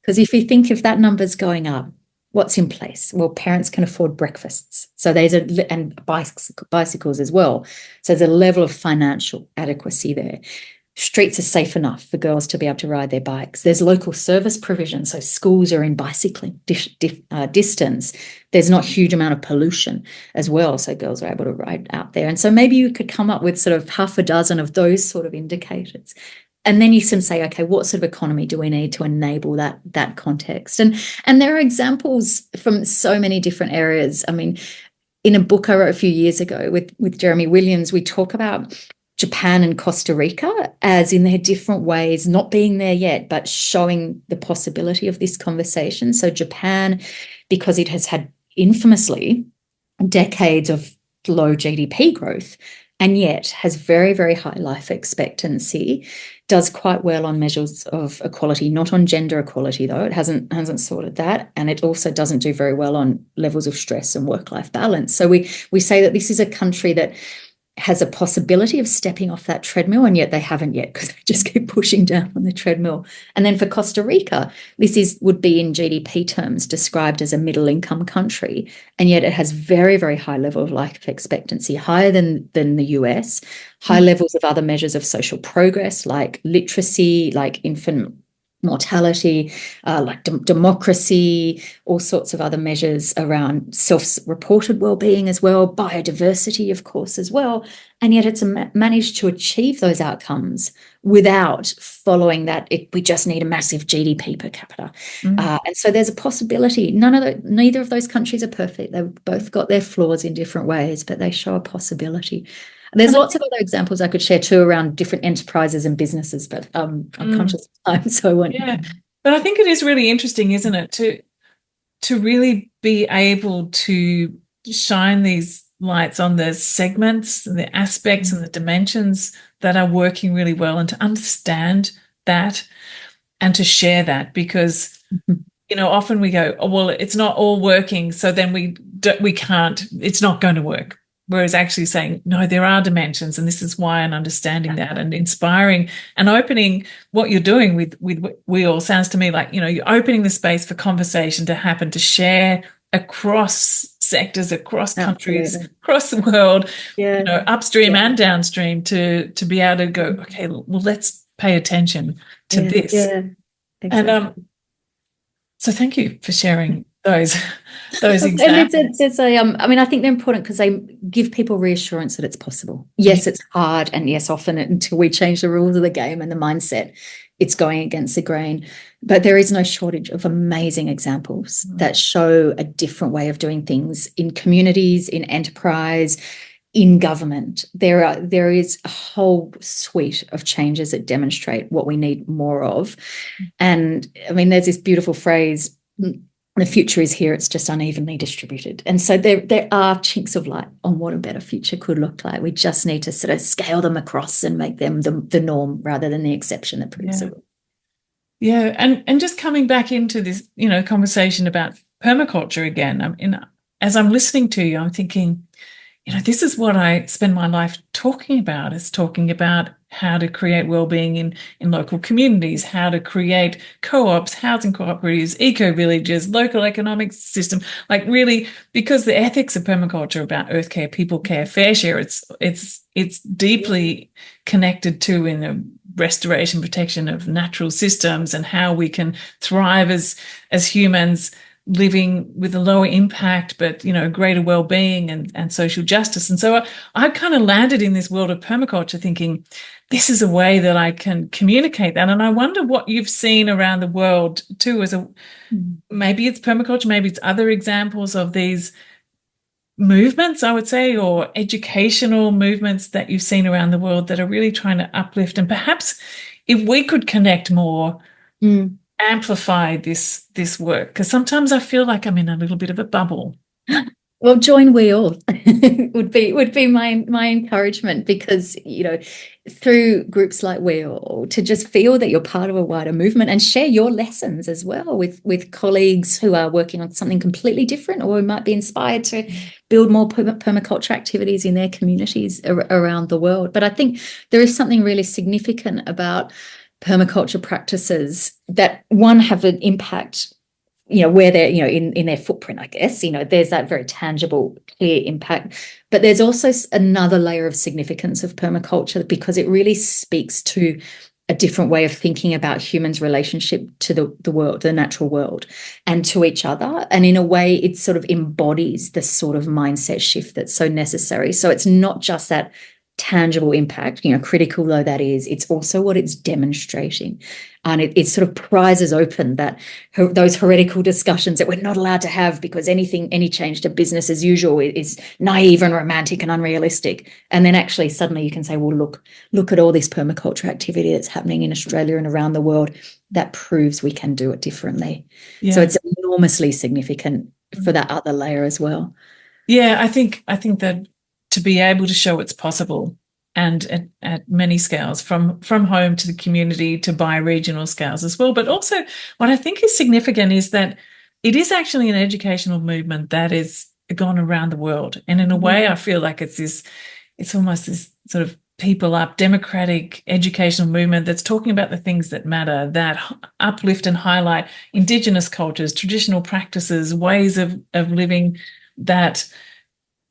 Because if that number's going up, what's in place? Well, parents can afford breakfasts. So and bicycles as well. So there's a level of financial adequacy there. Streets are safe enough for girls to be able to ride their bikes. There's local service provision. So schools are in bicycling distance. There's not a huge amount of pollution as well. So girls are able to ride out there. And so maybe you could come up with sort of half a dozen of those sort of indicators. And then you can say, okay, what sort of economy do we need to enable that context? And there are examples from so many different areas. I mean, in a book I wrote a few years ago with Jeremy Williams, we talk about Japan and Costa Rica as in their different ways, not being there yet, but showing the possibility of this conversation. So Japan, because it has had infamously decades of low GDP growth, and yet has very, very high life expectancy, does quite well on measures of equality, not on gender equality, though. It hasn't sorted that. And it also doesn't do very well on levels of stress and work-life balance. So we say that this is a country that has a possibility of stepping off that treadmill, and yet they haven't yet because they just keep pushing down on the treadmill. And then for Costa Rica, this would be in GDP terms described as a middle-income country, and yet it has very, very high level of life expectancy, higher than the US, high levels of other measures of social progress like literacy, like infant mortality, like democracy, all sorts of other measures around self-reported well-being as well, biodiversity, of course, as well. And yet it's managed to achieve those outcomes without following that we just need a massive GDP per capita. And so there's a possibility. Neither of those countries are perfect. They've both got their flaws in different ways, but they show a possibility. There's lots of other examples I could share too around different enterprises and businesses, but I'm conscious of time, so I won't. Yeah, but I think it is really interesting, isn't it, to really be able to shine these lights on the segments, the aspects and the dimensions that are working really well, and to understand that and to share that, because often we go, oh, well, it's not all working, so then we can't, it's not going to work. Whereas actually saying, no, there are dimensions, and this is why, and understanding that and inspiring and opening what you're doing with We All sounds to me like, you're opening the space for conversation to happen, to share across sectors, across countries, across the world, upstream and downstream, to be able to go, okay, well, let's pay attention to this. Yeah, exactly. And so thank you for sharing those examples. I mean, I think they're important because they give people reassurance that it's possible. Yes, it's hard, and yes, often until we change the rules of the game and the mindset, it's going against the grain. But there is no shortage of amazing examples that show a different way of doing things in communities, in enterprise, in government. There is a whole suite of changes that demonstrate what we need more of. And I mean, there's this beautiful phrase, the future is here, it's just unevenly distributed. And so there are chinks of light on what a better future could look like. We just need to sort of scale them across and make them the norm rather than the exception that proves it. Yeah, and just coming back into this, conversation about permaculture again. I mean, as I'm listening to you, I'm thinking, this is what I spend my life talking about, is talking about how to create well-being in local communities, how to create co-ops, housing cooperatives, eco-villages, local economic system, like really, because the ethics of permaculture about earth care, people care, fair share, it's deeply connected to in the restoration, protection of natural systems, and how we can thrive as humans living with a lower impact, but, greater well-being and social justice. And so I kind of landed in this world of permaculture thinking, this is a way that I can communicate that. And I wonder what you've seen around the world too, maybe it's permaculture, maybe it's other examples of these movements, I would say, or educational movements that you've seen around the world that are really trying to uplift. And perhaps if we could connect more, amplify this work, because sometimes I feel like I'm in a little bit of a bubble. Well, join we all would be my encouragement, because through groups like we all, to just feel that you're part of a wider movement and share your lessons as well with colleagues who are working on something completely different, or who might be inspired to build more permaculture activities in their communities around the world. But I think there is something really significant about permaculture practices that, one, have an impact where they're, in their footprint, I guess, there's that very tangible, clear impact. But there's also another layer of significance of permaculture, because it really speaks to a different way of thinking about humans' relationship to the world, the natural world, and to each other. And in a way, it sort of embodies the sort of mindset shift that's so necessary. So it's not just that tangible impact, critical though that is, it's also what it's demonstrating. And it sort of prizes open those heretical discussions that we're not allowed to have, because any change to business as usual is naive and romantic and unrealistic. And then actually suddenly you can say, well, look at all this permaculture activity that's happening in Australia and around the world that proves we can do it differently. Yeah. So it's enormously significant for that other layer as well. Yeah, I think that to be able to show it's possible, and at many scales, from home to the community to bi-regional scales as well. But also what I think is significant is that it is actually an educational movement that is gone around the world. And in a way, I feel like it's almost this sort of people up, democratic educational movement that's talking about the things that matter, that uplift and highlight Indigenous cultures, traditional practices, ways of living that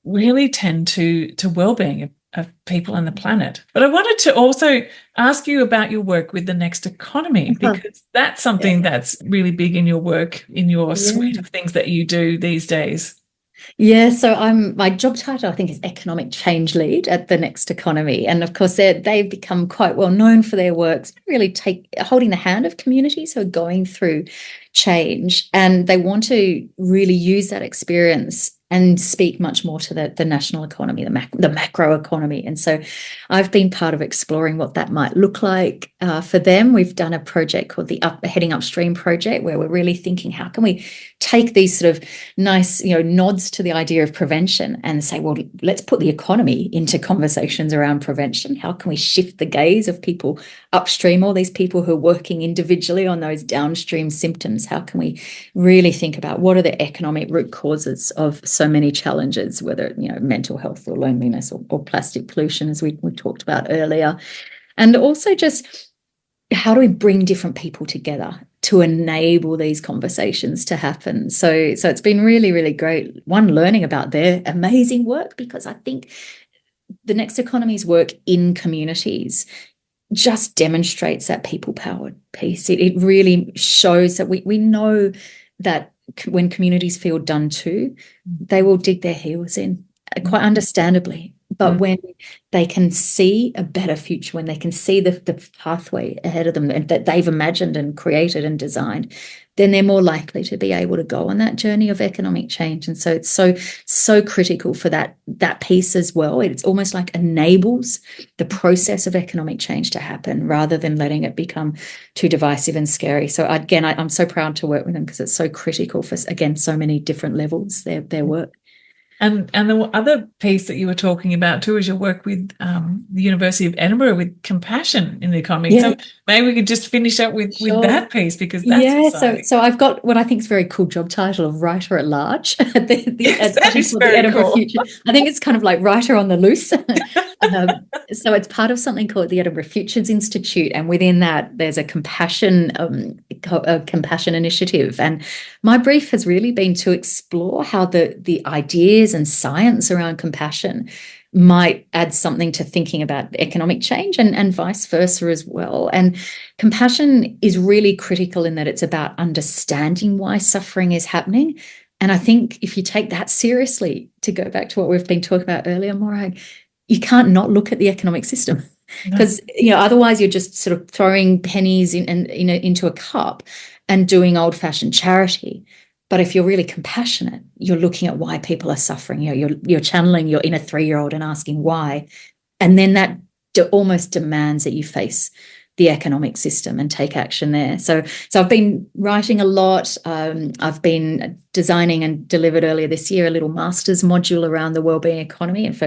really tend to well-being of people and the planet. But I wanted to also ask you about your work with the next economy, because that's something that's really big in your work, in your suite of things that you do these days. Yeah, so my job title, I think, is Economic Change Lead at the Next Economy. And of course, they've become quite well known for their work, really holding the hand of communities who are going through change. And they want to really use that experience and speak much more to the national economy, the macro economy. And so I've been part of exploring what that might look like for them. We've done a project called the Heading Upstream project, where we're really thinking, how can we take these sort of nice, nods to the idea of prevention and say, well, let's put the economy into conversations around prevention. How can we shift the gaze of people upstream, all these people who are working individually on those downstream symptoms? How can we really think about what are the economic root causes of so many challenges, whether mental health or loneliness or plastic pollution, as we talked about earlier, and also just how do we bring different people together to enable these conversations to happen. So it's been really, really great, one, learning about their amazing work, because I think the Next Economy's work in communities just demonstrates that people-powered piece. It really shows that we know that when communities feel done to, they will dig their heels in, quite understandably. But when they can see a better future, when they can see the pathway ahead of them that they've imagined and created and designed, then they're more likely to be able to go on that journey of economic change. And so it's so critical for that piece as well. It's almost like enables the process of economic change to happen, rather than letting it become too divisive and scary. So again, I'm so proud to work with them, because it's so critical for, again, so many different levels, their work. And the other piece that you were talking about too is your work with the University of Edinburgh with compassion in the economy. Yeah. So maybe we could just finish up with that piece, because that's exciting. So I've got what I think is a very cool job title of Writer at Large at the Edinburgh cool. Future. I think it's kind of like writer on the loose. So it's part of something called the Edinburgh Futures Institute, and within that there's a compassion initiative. And my brief has really been to explore how the ideas and science around compassion might add something to thinking about economic change and vice versa as well. And compassion is really critical in that it's about understanding why suffering is happening. And I think if you take that seriously, to go back to what we've been talking about earlier, Morag, you can't not look at the economic system, because otherwise you're just sort of throwing pennies into a cup and doing old-fashioned charity. But if you're really compassionate, you're looking at why people are suffering. You're channeling your inner 3-year-old and asking why, and then that almost demands that you face the economic system and take action there. So I've been writing a lot. I've been designing and delivered earlier this year a little master's module around the wellbeing economy, and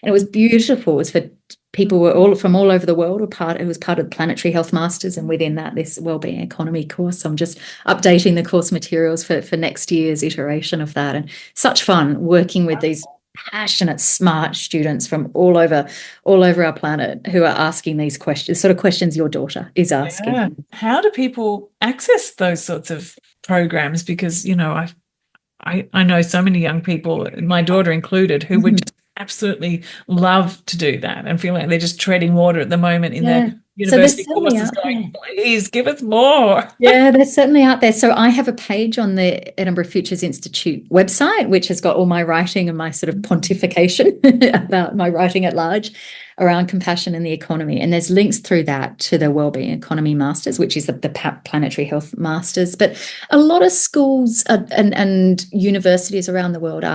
it was beautiful. It was for people were from all over the world. It was part of the Planetary Health Masters, and within that, this Wellbeing Economy course. I'm just updating the course materials for next year's iteration of that, and such fun working with these passionate, smart students from all over our planet who are asking these questions, sort of questions your daughter is asking. Yeah. How do people access those sorts of programs? Because I know so many young people, my daughter included, who would just absolutely love to do that and feel like they're just treading water at the moment in their university courses going, please give us more. Yeah, they're certainly out there. So I have a page on the Edinburgh Futures Institute website, which has got all my writing and my sort of pontification about my writing at large around compassion in the economy. And there's links through that to the Wellbeing Economy Masters, which is the Planetary Health Masters. But a lot of schools and universities around the world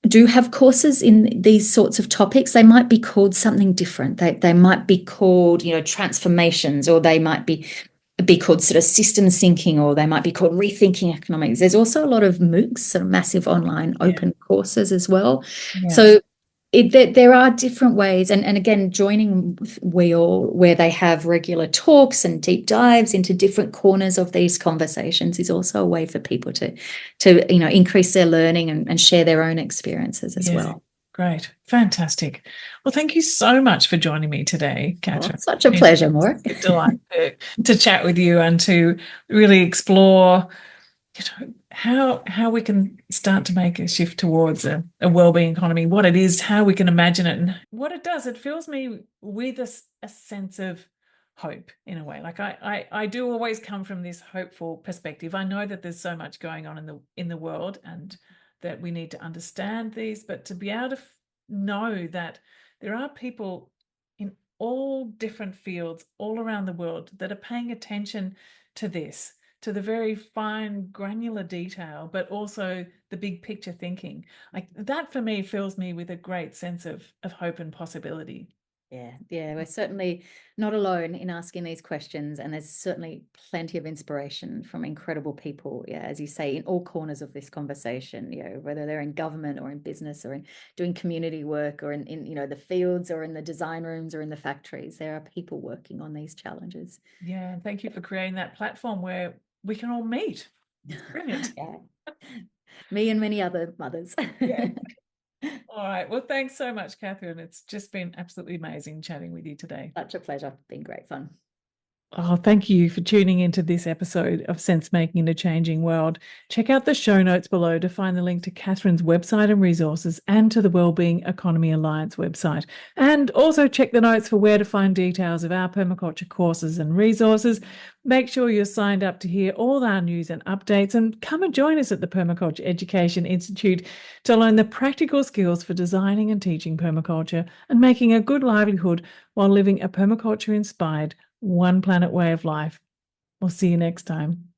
do have courses in these sorts of topics. They might be called something different. They might be called, transformations, or they might be called sort of systems thinking, or they might be called rethinking economics. There's also a lot of MOOCs, sort of massive online open courses as well. Yeah. So there are different ways, and again, joining where they have regular talks and deep dives into different corners of these conversations is also a way for people to increase their learning and share their own experiences as well. Great. Fantastic. Well, thank you so much for joining me today, Katherine. Such a pleasure, Morag. It's a delight to chat with you and to really explore how we can start to make a shift towards a wellbeing economy, what it is, how we can imagine it, and what it does. It fills me with a sense of hope in a way. Like I do always come from this hopeful perspective. I know that there's so much going on in the world, and that we need to understand these, but to be able to know that there are people in all different fields all around the world that are paying attention to this, to the very fine granular detail, but also the big picture thinking. Like that for me fills me with a great sense of hope and possibility. Yeah, we're certainly not alone in asking these questions, and there's certainly plenty of inspiration from incredible people, as you say, in all corners of this conversation, whether they're in government or in business or in doing community work or in the fields or in the design rooms or in the factories. There are people working on these challenges. Yeah, and thank you for creating that platform where we can all meet. It's brilliant. Me and many other mothers. Yeah. All right. Well, thanks so much, Katherine. It's just been absolutely amazing chatting with you today. Such a pleasure. Been great fun. Oh, thank you for tuning into this episode of Sense Making in a Changing World. Check out the show notes below to find the link to Katherine's website and resources, and to the Wellbeing Economy Alliance website. And also check the notes for where to find details of our permaculture courses and resources. Make sure you're signed up to hear all our news and updates, and come and join us at the Permaculture Education Institute to learn the practical skills for designing and teaching permaculture and making a good livelihood while living a permaculture-inspired, one planet way of life. We'll see you next time.